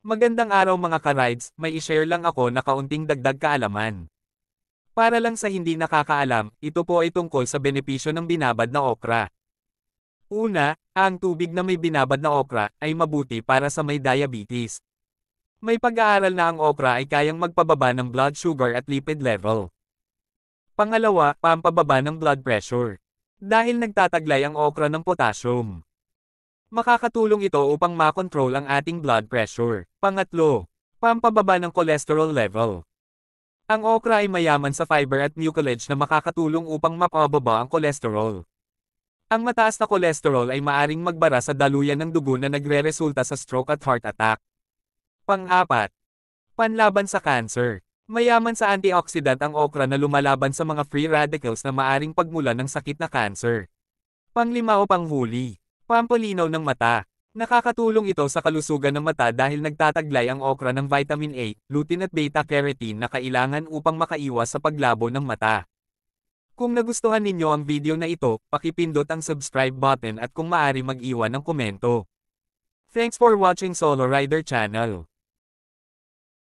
Magandang araw mga ka-rides, may i-share lang ako na kaunting dagdag kaalaman. Para lang sa hindi nakakaalam, ito po ay tungkol sa benepisyo ng binabad na okra. Una, ang tubig na may binabad na okra ay mabuti para sa may diabetes. May pag-aaral na ang okra ay kayang magpababa ng blood sugar at lipid level. Pangalawa, pampababa ng blood pressure. Dahil nagtataglay ang okra ng potassium. Makakatulong ito upang makontrol ang ating blood pressure. Pangatlo, pampababa ng cholesterol level. Ang okra ay mayaman sa fiber at mucilage na makakatulong upang mapababa ang cholesterol. Ang mataas na cholesterol ay maaring magbara sa daluyan ng dugo na nagreresulta sa stroke at heart attack. Pang-apat, panlaban sa cancer. Mayaman sa antioxidant ang okra na lumalaban sa mga free radicals na maaring pagmulan ng sakit na cancer. Panglima o panghuli, pampalinaw ng mata. Nakakatulong ito sa kalusugan ng mata dahil nagtataglay ang okra ng vitamin A, lutein at beta-carotene na kailangan upang makaiwas sa paglabo ng mata. Kung nagustuhan ninyo ang video na ito, pakipindot ang subscribe button at kung maaari mag-iwan ng komento. Thanks for watching Solo Rider Channel.